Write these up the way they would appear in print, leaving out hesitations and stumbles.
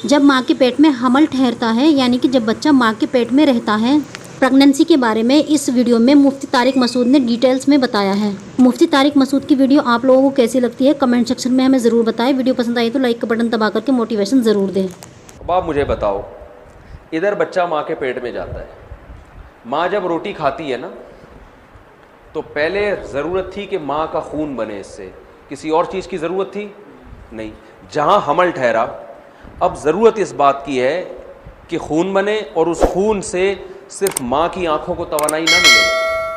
जब माँ के पेट में हमल ठहरता है, यानी कि जब बच्चा माँ के पेट में रहता है। प्रेगनेंसी के बारे में इस वीडियो में मुफ्ती तारिक मसूद ने डिटेल्स में बताया है। मुफ्ती तारिक मसूद की वीडियो आप लोगों को कैसी लगती है कमेंट सेक्शन में हमें ज़रूर बताएं। वीडियो पसंद आई तो लाइक का बटन दबा करके मोटिवेशन ज़रूर दें। अब आप मुझे बताओ, इधर बच्चा माँ के पेट में जाता है, माँ जब रोटी खाती है ना, तो पहले ज़रूरत थी कि माँ का खून बने, इससे किसी और चीज़ की ज़रूरत थी नहीं। जहाँ हमल ठहरा, अब ज़रूरत इस बात की है कि खून बने और उस खून से सिर्फ माँ की आंखों को तवानाई ना मिले,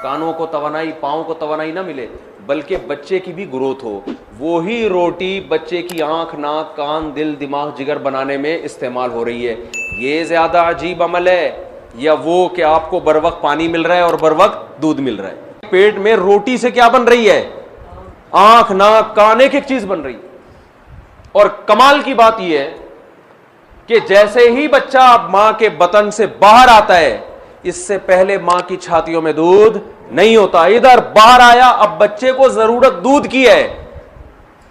कानों को तवानाई, पाँव को तवानाई ना मिले, बल्कि बच्चे की भी ग्रोथ हो। वो ही रोटी बच्चे की आँख, नाक, कान, दिल, दिमाग, जिगर बनाने में इस्तेमाल हो रही है। ये ज़्यादा अजीब अमल है या वो कि आपको बर वक्त पानी मिल रहा है और बर वक्त दूध मिल रहा है? पेट में रोटी से क्या बन रही है? आँख, नाक, कान, एक एक चीज़ बन रही है। और कमाल की बात यह है कि जैसे ही बच्चा मां के बतन से बाहर आता है, इससे पहले मां की छातियों में दूध नहीं होता। इधर बाहर आया, अब बच्चे को जरूरत दूध की है,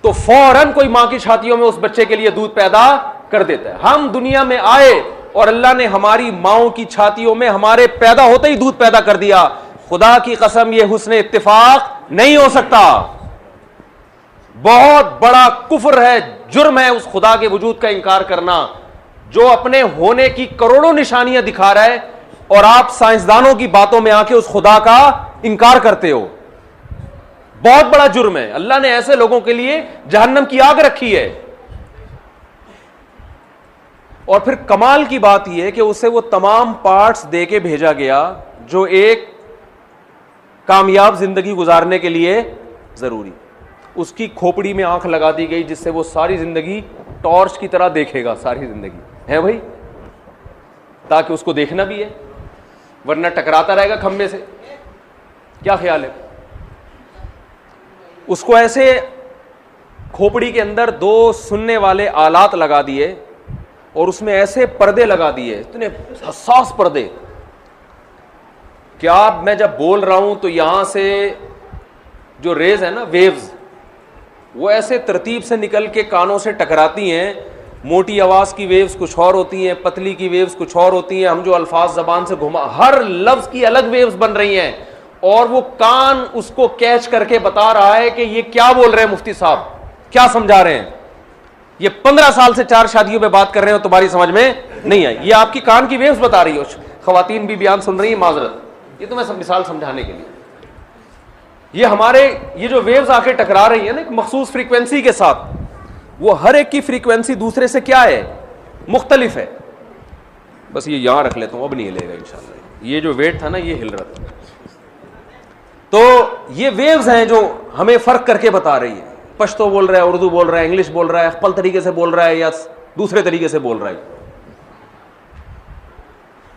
तो फौरन कोई मां की छातियों में उस बच्चे के लिए दूध पैदा कर देता है। हम दुनिया में आए और अल्लाह ने हमारी माओं की छातियों में हमारे पैदा होते ही दूध पैदा कर दिया। खुदा की कसम, यह हुस्न इत्तिफाक नहीं हो सकता। बहुत बड़ा कुफ्र है, जुर्म है उस खुदा के वजूद का इनकार करना जो अपने होने की करोड़ों निशानियां दिखा रहा है, और आप साइंसदानों की बातों में आके उस खुदा का इनकार करते हो। बहुत बड़ा जुर्म है। अल्लाह ने ऐसे लोगों के लिए जहन्नम की आग रखी है। और फिर कमाल की बात यह है कि उसे वो तमाम पार्ट्स दे के भेजा गया जो एक कामयाब जिंदगी गुजारने के लिए जरूरी। उसकी खोपड़ी में आंख लगा दी गई जिससे वो सारी जिंदगी टॉर्च की तरह देखेगा, सारी जिंदगी है भाई, ताकि उसको देखना भी है, वरना टकराता रहेगा खंबे से। क्या ख्याल है? उसको ऐसे खोपड़ी के अंदर दो सुनने वाले आलात लगा दिए और उसमें ऐसे पर्दे लगा दिए, इतने हसास पर्दे। क्या मैं जब बोल रहा हूं तो यहां से जो रेज है ना, वेव्स, वो ऐसे तरतीब से निकल के कानों से टकराती हैं। मोटी आवाज की वेव्स कुछ और होती हैं, पतली की वेव्स कुछ और होती हैं। हम जो अल्फाज जबान से घुमा, हर लफ्ज की अलग वेव्स बन रही हैं, और वो कान उसको कैच करके बता रहा है कि ये क्या बोल रहे हैं मुफ्ती साहब, क्या समझा रहे हैं। ये 15 साल से 4 शादियों पे बात कर रहे हो, तुम्हारी समझ में नहीं आई। ये आपकी कान की वेव्स बता रही हो। खवातीन भी बयान सुन रही है, माजरत, ये तो मैं मिसाल समझाने के लिए। ये जो वेव्स आके टकरा रही है ना एक मखसूस फ्रीक्वेंसी के साथ, वो हर एक की फ्रीक्वेंसी दूसरे से क्या है? मुख्तलिफ है। बस ये यहां रख लेता हूं, अब नहीं हिलेगा इंशाल्लाह। ये जो वेट था ना, ये हिल रहा था। तो ये वेव्स हैं जो हमें फर्क करके बता रही है। पश्तो बोल रहा है, उर्दू बोल रहा है, इंग्लिश बोल रहा है, अफल तरीके से बोल रहा है या दूसरे तरीके से बोल रहा है।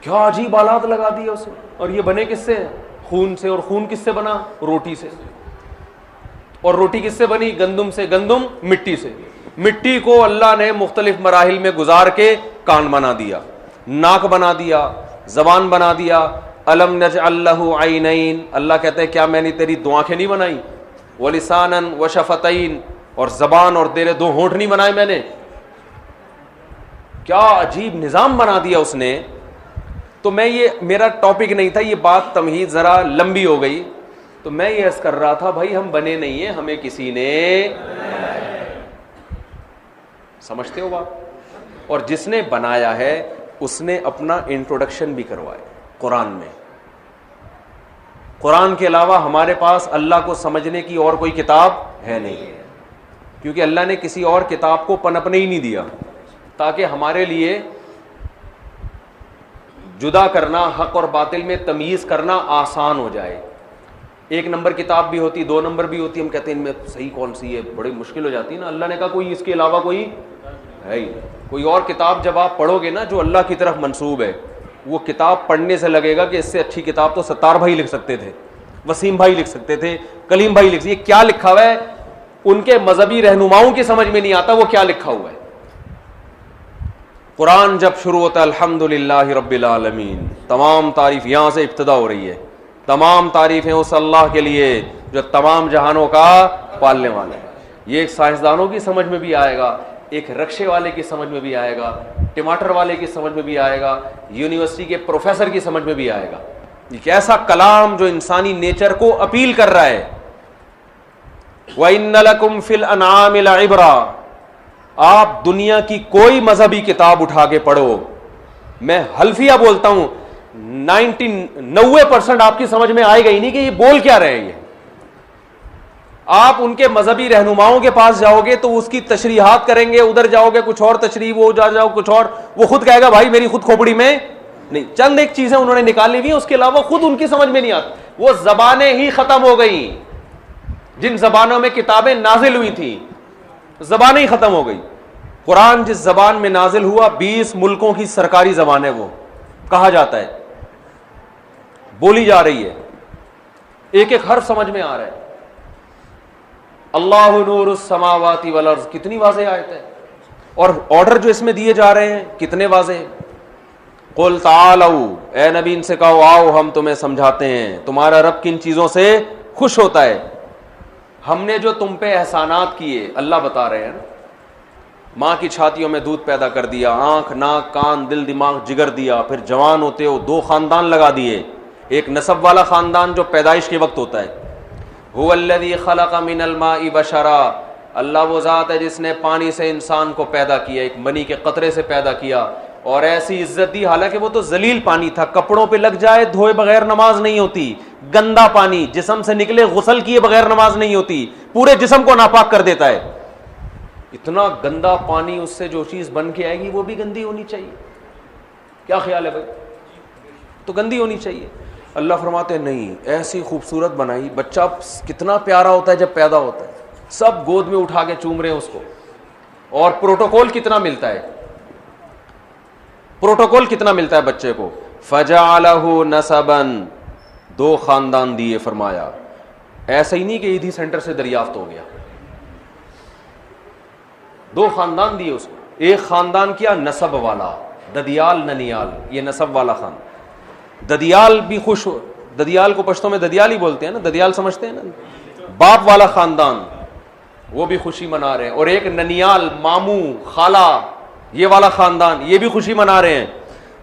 क्या अजीब आलात लगा दिया उसे। और ये बने किससे? खून से। और खून किससे बना? रोटी से। और रोटी किससे बनी? गंदुम से। गंदुम मिट्टी से। मिट्टी को अल्लाह ने मुख्तलिफ मराहिल में गुजार के कान बना दिया, नाक बना दिया, जबान बना दिया। अलम नजअल लहू ऐनैन, अल्लाह कहते हैं क्या मैंने तेरी दो आंखें नहीं बनाई? वलिसानन व शफतैन, और जबान और तेरे 2 होंठ नहीं बनाए मैंने? क्या अजीब निजाम बना दिया उसने। तो ये मेरा टॉपिक नहीं था, ये बात तमहीद जरा लंबी हो गई। तो मैं ये अर्ज कर रहा था, भाई हम बने नहीं है, हमें किसी ने बनाया। समझते हो बात? और जिसने बनाया है उसने अपना इंट्रोडक्शन भी करवाया कुरान में। कुरान के अलावा हमारे पास अल्लाह को समझने की और कोई किताब है नहीं, क्योंकि अल्लाह ने किसी और किताब को पनपने ही नहीं दिया, ताकि हमारे लिए जुदा करना, हक और बातिल में तमीज करना आसान हो जाए। 1 नंबर किताब भी होती, 2 नंबर भी होती, हम कहते हैं इनमें सही कौन सी है, बड़ी मुश्किल हो जाती है ना। अल्लाह ने कहा कोई इसके अलावा कोई है ही। कोई और किताब जब आप पढ़ोगे ना जो अल्लाह की तरफ मंसूब है, वो किताब पढ़ने से लगेगा कि इससे अच्छी किताब तो सत्तार भाई लिख सकते थे, वसीम भाई लिख सकते थे, कलीम भाई लिख सकते। ये क्या लिखा हुआ है उनके मजहबी रहनुमाओं की समझ में नहीं आता वो क्या लिखा हुआ है। कुरान जब शुरू होता है अल्हम्दुलिल्लाहि रब्बिल आलमीन, तमाम तारीफ यहां से इब्तिदा हो रही है। तमाम तारीफें उस अल्लाह के लिए जो तमाम जहानों का पालने वाला है। ये एक साइंसदानों की समझ में भी आएगा एक रक्शे वाले की समझ में भी आएगा, टमाटर वाले की समझ में भी आएगा, यूनिवर्सिटी के प्रोफेसर की समझ में भी आएगा। एक ऐसा कलाम जो इंसानी नेचर को अपील कर रहा है। व इन्न लकुम फिल अनामिल इब्रा, आप दुनिया की कोई मजहबी किताब उठा के पढ़ो, मैं हल्फिया बोलता हूं 90% आपकी समझ में आएगा ही नहीं कि ये बोल क्या रहे हैं। ये आप उनके मजहबी रहनुमाओं के पास जाओगे तो उसकी तशरीहात करेंगे, उधर जाओगे कुछ और तशरीह, वो जाओ कुछ और, वो खुद कहेगा भाई मेरी खुद खोपड़ी में नहीं। चंद एक चीजें उन्होंने निकाली हुई, उसके अलावा खुद उनकी समझ में नहीं आती। वो जबानें ही खत्म हो गई, जिन जबानों में किताबें नाजिल हुई थी, जबानें ही खत्म हो गई। कुरान जिस जबान में नाजिल हुआ 20 मुल्कों की सरकारी जबान है, वो कहा जाता है, बोली जा रही है, एक एक हर्फ समझ में आ रहा है। अल्लाहु नूरुस समावाति वल अर्ज़, कितनी वाज़ेह आयत है। और ऑर्डर जो इसमें दिए जा रहे हैं कितने वाज़ेह। कुल तालऊ, ए नबी इनसे कहो आओ हम तुम्हें समझाते हैं, तुम्हारा रब किन चीजों से खुश होता है। हमने जो तुम पे एहसानात किए, अल्लाह बता रहे हैं ना, माँ की छातियों में दूध पैदा कर दिया, आंख नाक कान दिल दिमाग जिगर दिया, फिर जवान होते हो 2 खानदान लगा दिए। एक नसब वाला खानदान जो पैदाइश के वक्त होता है, हुवल्लज़ी खलक़ मिनल माइ बशरा, अल्लाह वो ज़ात है जिसने पानी से इंसान को पैदा किया, एक मनी के कतरे से पैदा किया, और ऐसी इज्जत दी, हालांकि वो तो जलील पानी था, कपड़ों पे लग जाए धोए बगैर नमाज नहीं होती, गंदा पानी, जिस्म से निकले गुसल किए बगैर नमाज नहीं होती, पूरे जिस्म को नापाक कर देता है। इतना गंदा पानी, उससे जो चीज बन के आएगी वो भी गंदी होनी चाहिए। क्या ख्याल है भाई? तो गंदी होनी चाहिए। अल्लाह फरमाते हैं नहीं, ऐसी खूबसूरत बनाई, बच्चा कितना प्यारा होता है जब पैदा होता है, सब गोद में उठा के चूम रहे हैं उसको। और प्रोटोकॉल कितना मिलता है, प्रोटोकॉल कितना मिलता है बच्चे को। फजालहु नसबन, 2 खानदान दिए, फरमाया ऐसा ही नहीं कि ईदी सेंटर से दरियाफ्त हो गया, 2 खानदान दिए उसको। एक खानदान किया नसब वाला, ददियाल ननियाल, ये नसब वाला खान। ददियाल भी खुश हो, ददियाल को पश्तो में ददियाल ही बोलते हैं ना, ददियाल समझते हैं ना, बाप वाला खानदान, वो भी खुशी मना रहे हैं। और एक ननियाल, मामू खाला, ये वाला खानदान, ये भी खुशी मना रहे हैं।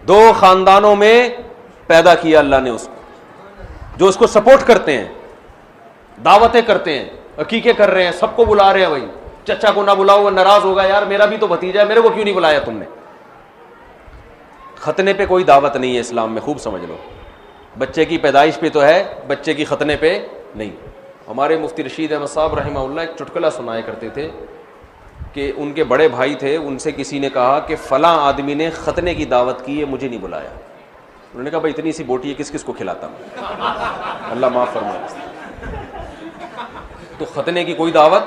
2 खानदानों में पैदा किया अल्लाह ने उसको, जो उसको सपोर्ट करते हैं, दावतें करते हैं, अकीके कर रहे हैं, सबको बुला रहे हैं। भाई चचा को ना बुलाओ, वो नाराज होगा, यार मेरा भी तो भतीजा है, मेरे को क्यों नहीं बुलाया तुमने। खतने पे कोई दावत नहीं है इस्लाम में, खूब समझ लो। बच्चे की पैदाइश पे तो है, बच्चे की खतने पे नहीं। हमारे मुफ्ती रशीद अहमद साहब रहमहुल्लाह एक चुटकुला सुनाया करते थे कि उनके बड़े भाई थे, उनसे किसी ने कहा कि फलां आदमी ने खतने की दावत की है, मुझे नहीं बुलाया। उन्होंने कहा भाई इतनी सी बोटी है, किस किस को खिलाता हूँ, अल्लाह माफ़ फरमाए। तो खतने की कोई दावत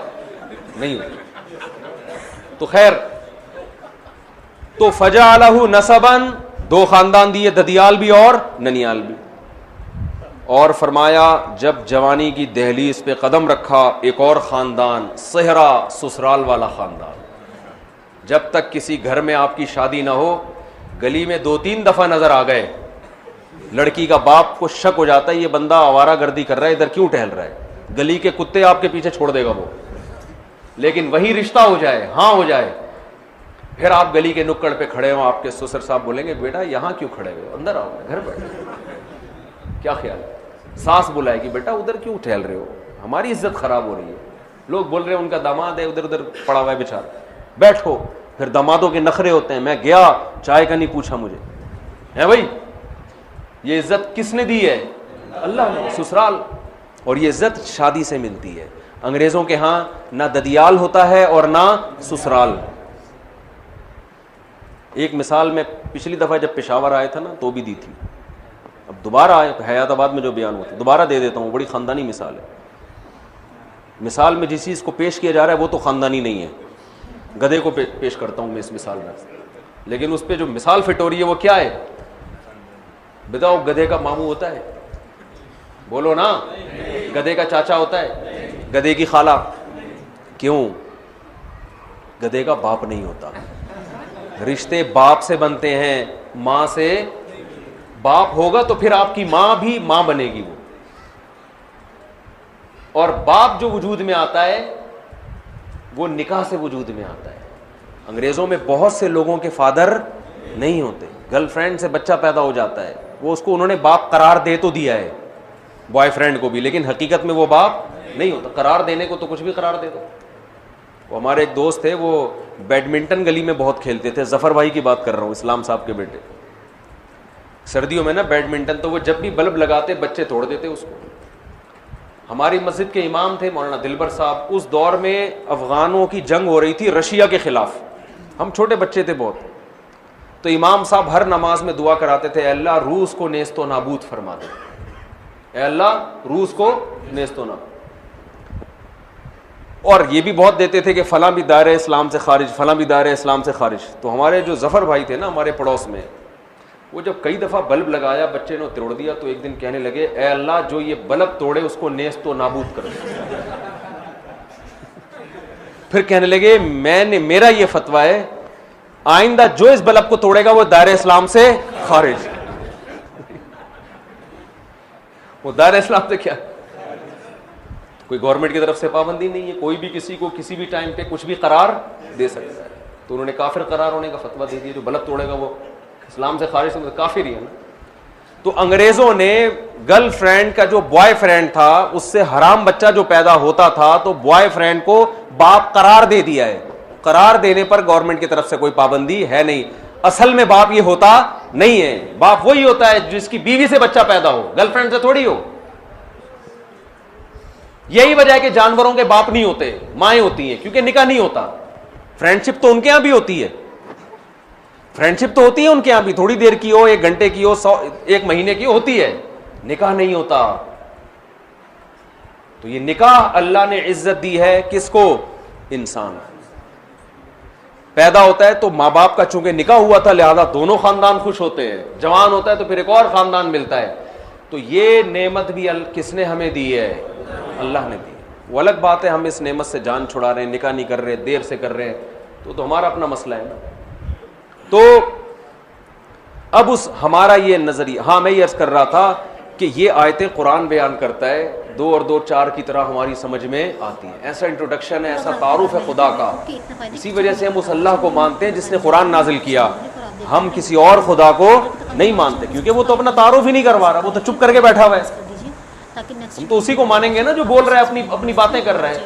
नहीं होती। तो खैर, तो फजालहु नसबन, 2 खानदान दिए, ददियाल भी और ननियाल भी। और फरमाया जब जवानी की दहलीज पे कदम रखा, एक और खानदान, सहरा, ससुराल वाला खानदान। जब तक किसी घर में आपकी शादी ना हो, गली में 2-3 दफा नजर आ गए, लड़की का बाप को शक हो जाता है ये बंदा आवारागर्दी कर रहा है, इधर क्यों टहल रहा है, गली के कुत्ते आपके पीछे छोड़ देगा वो। लेकिन वही रिश्ता हो जाए, हाँ हो जाए, फिर आप गली के नुक्कड़ पे खड़े हो, आपके ससुर साहब बोलेंगे बेटा यहाँ क्यों खड़े हुए, अंदर आओ, घर बैठो। क्या ख्याल है? सास बुलाएगी बेटा उधर क्यों टहल रहे हो, हमारी इज्जत खराब हो रही है। लोग बोल रहे हैं उनका दामाद है उधर उधर पड़ा हुआ है बेचारा, बैठो। फिर दामादों के नखरे होते हैं, मैं गया चाय का नहीं पूछा मुझे, है भाई। ये इज्जत किसने दी है? अल्लाह ने, ससुराल। और ये इज्जत शादी से मिलती है। अंग्रेजों के यहाँ ना ददियाल होता है और ना ससुराल। एक मिसाल में पिछली दफा जब पेशावर आया था ना तो भी दी थी, अब दोबारा आए तो हयाताबाद में जो बयान हुआ था दोबारा दे देता हूँ, बड़ी खानदानी मिसाल है। मिसाल में जिस चीज़ को पेश किया जा रहा है वो तो खानदानी नहीं है, गधे को पेश करता हूँ मैं इस मिसाल में, लेकिन उस पर जो मिसाल फिट हो रही है वो क्या है बताओ? गधे का मामू होता है? बोलो ना। गधे का चाचा होता है? गधे की खाला? क्यों? गधे का बाप नहीं होता। रिश्ते बाप से बनते हैं, माँ से। बाप होगा तो फिर आपकी माँ भी माँ बनेगी वो। और बाप जो वजूद में आता है वो निकाह से वजूद में आता है। अंग्रेज़ों में बहुत से लोगों के फादर नहीं होते, गर्लफ्रेंड से बच्चा पैदा हो जाता है, वो उसको उन्होंने बाप करार दे तो दिया है, बॉयफ्रेंड को भी, लेकिन हकीकत में वो बाप नहीं होता। करार देने को तो कुछ भी करार दे दो। वो हमारे एक दोस्त थे, वो बैडमिंटन गली में बहुत खेलते थे, जफ़र भाई की बात कर रहा हूँ, इस्लाम साहब के बेटे। सर्दियों में ना बैडमिंटन, तो वो जब भी बल्ब लगाते बच्चे तोड़ देते उसको। हमारी मस्जिद के इमाम थे मौलाना दिलबर साहब, उस दौर में अफगानों की जंग हो रही थी रशिया के खिलाफ, हम छोटे बच्चे थे बहुत, तो इमाम साहब हर नमाज में दुआ कराते थे, अल्लाह रूस को नेस्तो नाबूद फरमा दे, अल्लाह रूस को नेस्तो नाबूद। और ये भी बहुत देते थे कि फलां भी दायरे इस्लाम से खारिज, फलां भी दायरे इस्लाम से खारिज। तो हमारे जो जफ़र भाई थे ना हमारे पड़ोस में, वो जब कई दफ़ा बल्ब लगाया बच्चे ने तोड़ दिया, तो एक दिन कहने लगे, ए अल्लाह जो ये बल्ब तोड़े उसको नेस्तो नाबूद कर दे। फिर कहने लगे, मेरा ये फतवा है, आइंदा जो इस बल्ब को तोड़ेगा वो दायरे इस्लाम से खारिज। वो दायरे इस्लाम से क्या, कोई गवर्नमेंट की तरफ से पाबंदी नहीं है, कोई भी किसी को किसी भी टाइम पे कुछ भी करार दे सकता है। तो उन्होंने काफिर करार होने का फतवा दे दिया, जो बल्ब तोड़ेगा वो इस्लाम से खारिज, तो काफिर ही है ना। तो अंग्रेजों ने गर्लफ्रेंड का जो बॉयफ्रेंड था उससे हराम बच्चा जो पैदा होता था, तो बॉयफ्रेंड को बाप करार दे दिया है। करार देने पर गवर्नमेंट की तरफ से कोई पाबंदी है नहीं। असल में बाप ये होता नहीं है, बाप वही होता है जिसकी बीवी से बच्चा पैदा हो, गर्लफ्रेंड से थोड़ी हो। यही वजह है कि जानवरों के बाप नहीं होते, माएं होती हैं, क्योंकि निकाह नहीं होता। फ्रेंडशिप तो उनके यहां भी होती है, फ्रेंडशिप तो होती है उनके यहां भी, थोड़ी देर की हो, 1 घंटे की हो, 1 महीने की होती है, निकाह नहीं होता। तो ये निकाह अल्लाह ने इज्जत दी है किसको? इंसान पैदा होता है तो माँ बाप का चूंकि निकाह हुआ था लिहाजा दोनों खानदान खुश होते हैं, जवान होता है तो फिर एक और खानदान मिलता है। तो ये नेमत भी किसने हमें दी है? अल्लाह ने दी। वो अलग बात है हम इस नेमत से जान छुड़ा रहे हैं, निकाह नहीं कर रहे, देर से कर रहे हैं, तो हमारा अपना मसला है ना। तो अब उस हमारा ये नजरिया, हाँ मैं ये अर्ज कर रहा था कि ये आयतें कुरान बयान करता है, 2 और 2 4 की तरह हमारी समझ में आती है। ऐसा इंट्रोडक्शन है, ऐसा तारुफ है खुदा का, इसी वजह से हम उस अल्लाह को मानते हैं जिसने कुरान नाजिल किया। हम किसी और खुदा को नहीं मानते, क्योंकि वो तो अपना तारुफ ही नहीं करवा रहा, वो तो चुप करके बैठा हुआ है। हम तो उसी को मानेंगे ना जो बोल रहा है, अपनी बातें कर रहा है।